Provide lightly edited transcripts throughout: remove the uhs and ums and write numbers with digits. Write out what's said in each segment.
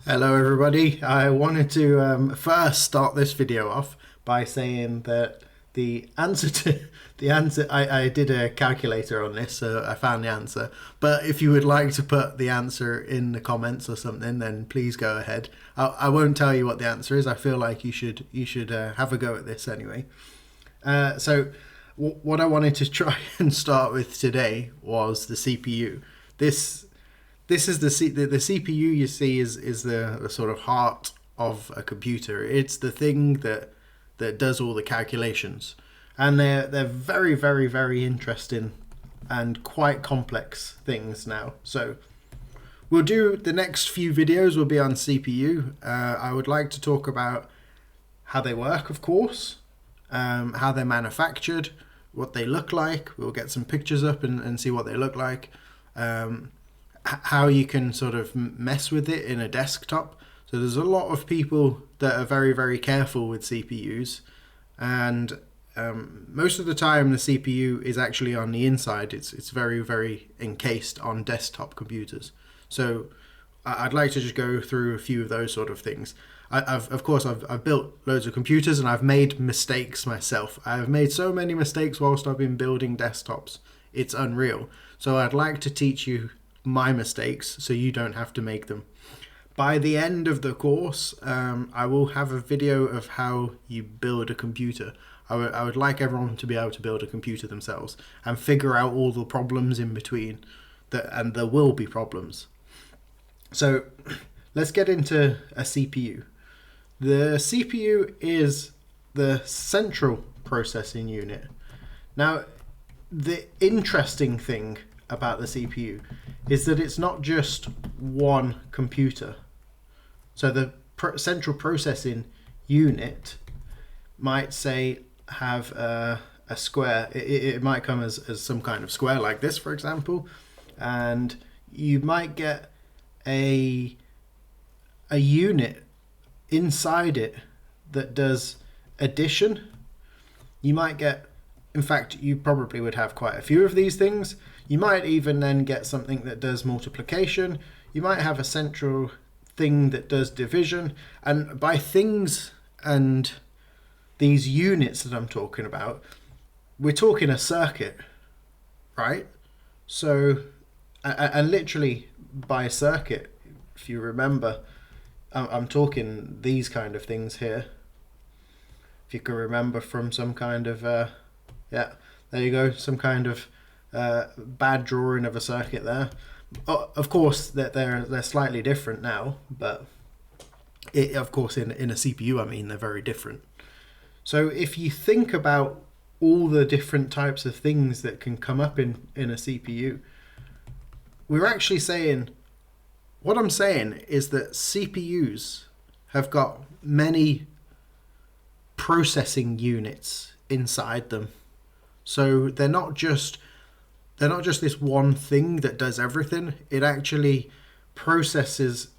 Hello everybody. I wanted to first start this video off by saying that the answer to the answer I did a calculator on this, so I found the answer. But if you would like to put the answer in the comments or something, then please go ahead. I won't tell you what the answer is. I feel like you should have a go at this anyway. What I wanted to try and start with today was the CPU. This is the CPU you see is the sort of heart of a computer. It's the thing that does all the calculations, and they're very very interesting and quite complex things now. So we'll do the next few videos will be on CPU. I would like to talk about how they work, of course, how they're manufactured, what they look like. We'll get some pictures up and see what they look like. How you can sort of mess with it in a desktop. So there's a lot of people that are very careful with CPUs, and most of the time the CPU is actually on the inside. It's very encased on desktop computers. So I'd like to just go through a few of those sort of things. Of course I've built loads of computers and I've made mistakes myself. I've made so many mistakes whilst I've been building desktops. It's unreal. So I'd like to teach you my mistakes so you don't have to make them. By the end of the course, I will have a video of how you build a computer. I would like everyone to be able to build a computer themselves and figure out all the problems in between, and there will be problems. So let's get into a CPU. The CPU is the central processing unit. Now, the interesting thing about the CPU is that it's not just one computer. So the central processing unit might say have a square. It might come as some kind of square like this, for example, and you might get a unit inside it that does addition. You might get, in fact, you probably would have quite a few of these things. You might even then get something that does multiplication. You might have a central thing that does division. And by things and these units that I'm talking about, we're talking a circuit, right? So, and literally by circuit, if you remember, I'm talking these kind of things here. If you can remember from some kind of, yeah, there you go, some kind of bad drawing of a circuit there. Of course, that they're slightly different now, but of course in a CPU, I mean, they're very different. So if you think about all the different types of things that can come up in a CPU, we're actually saying, what I'm saying is that CPUs have got many processing units inside them. So they're not just this one thing that does everything. It actually processes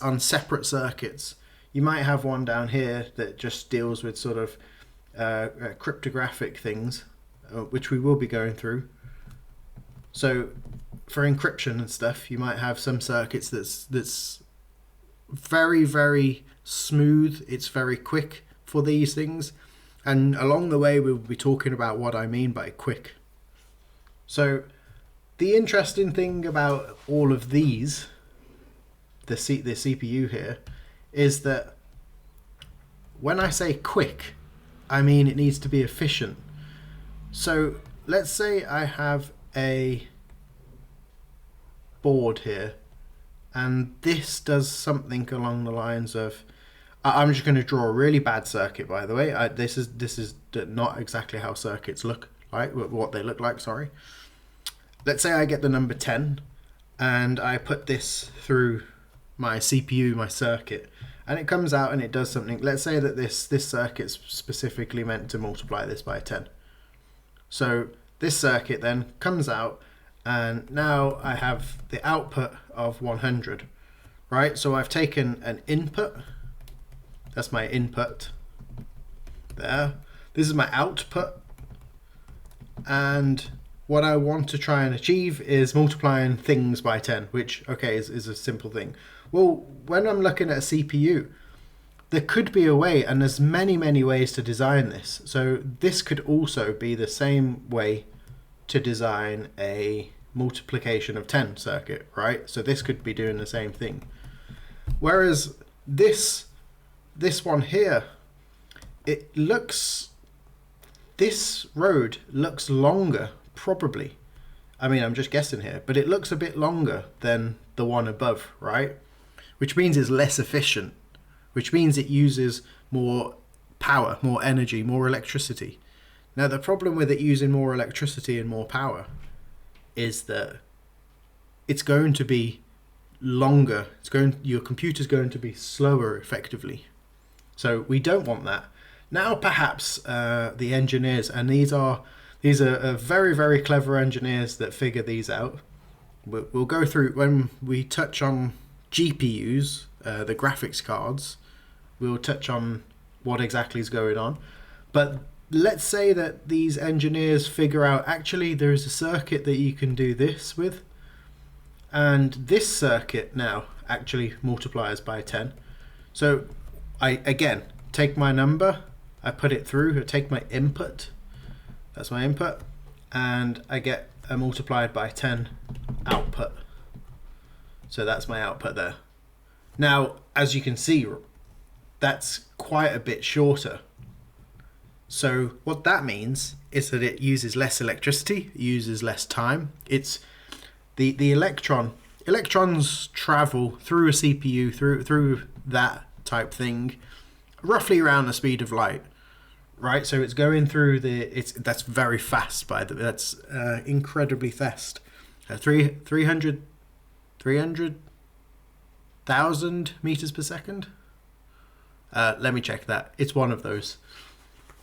on separate circuits. You might have one down here that just deals with sort of cryptographic things, which we will be going through. So for encryption and stuff, you might have some circuits that's very smooth. It's very quick for these things. And along the way, we'll be talking about what I mean by quick. So the interesting thing about all of these, the CPU here, is that when I say quick, I mean it needs to be efficient. So let's say I have a board here, and this does something along the lines of, I'm just going to draw a really bad circuit, by the way. This is not exactly how circuits look like, what they look like, sorry. Let's say I get the number 10 and I put this through my CPU, my circuit, and it comes out and it does something. Let's say that this circuit's specifically meant to multiply this by 10. So this circuit then comes out, and now I have the output of 100, right? So I've taken an input. That's my input there. This is my output, and what I want to try and achieve is multiplying things by 10, which, okay, is a simple thing. Well, when I'm looking at a CPU, there could be a way, and there's many ways to design this. So this could also be the same way to design a multiplication of 10 circuit, right? So this could be doing the same thing. Whereas this one here, this road looks longer, probably. I mean, I'm just guessing here, but it looks a bit longer than the one above, right? Which means it's less efficient, which means it uses more power, more energy, more electricity. Now, the problem with it using more electricity and more power is that it's going to be longer. Your computer's going to be slower, effectively. So we don't want that. Now, perhaps the engineers, and these are very clever engineers that figure these out. We'll go through when we touch on GPUs, the graphics cards. We'll touch on what exactly is going on. But let's say that these engineers figure out, actually there is a circuit that you can do this with, and this circuit now actually multiplies by 10. So I again take my number, I put it through, I take my input, that's my input, and I get a multiplied by 10 output. So that's my output there. Now, as you can see, that's quite a bit shorter. So what that means is that it uses less electricity, it uses less time. It's the electrons travel through a CPU, through that type thing, roughly around the speed of light, right? So it's going through that's very fast, that's incredibly fast. 300,000 meters per second. Let me check that. It's one of those.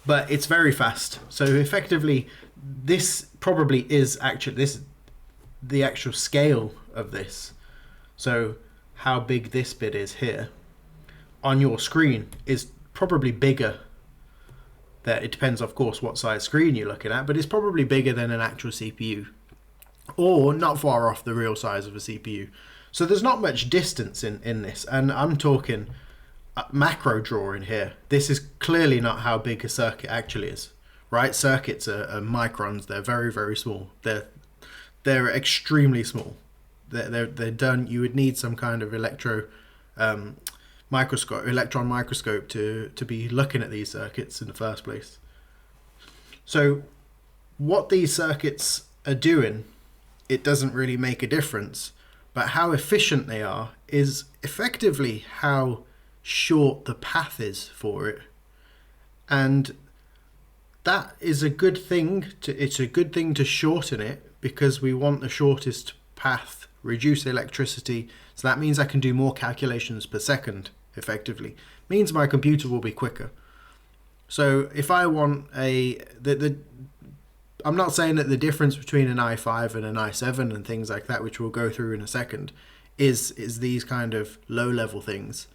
But it's very fast. So effectively, this probably is the actual scale of this. So how big this bit is here on your screen is probably bigger. It depends, of course, what size screen you're looking at, but it's probably bigger than an actual CPU, or not far off the real size of a CPU. So there's not much distance in this, and I'm talking macro drawing here. This is clearly not how big a circuit actually is, right? Circuits are microns. They're very small. They're extremely small. They're done. You would need some kind of electron microscope to be looking at these circuits in the first place. So what these circuits are doing, it doesn't really make a difference, but how efficient they are is effectively how short the path is for it. And that is a good thing. It's a good thing to shorten it, because we want the shortest path, reduce electricity. So that means I can do more calculations per second effectively. Means my computer will be quicker. So if I want I'm not saying that the difference between an i5 and an i7 and things like that, which we'll go through in a second, is these kind of low level things.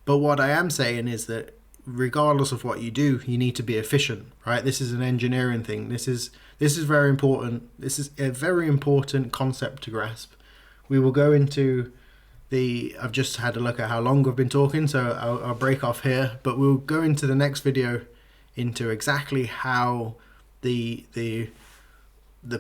But what I am saying is that regardless of what you do, you need to be efficient, right? This is an engineering thing. This is very important. This is a very important concept to grasp. We will go into I've just had a look at how long I've been talking, so I'll break off here, but we'll go into the next video into exactly how the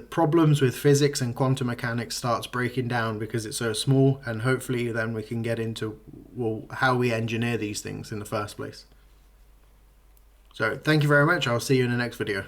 problems with physics and quantum mechanics starts breaking down, because it's so small, and hopefully then we can get into, well, how we engineer these things in the first place. So thank you very much. I'll see you in the next video.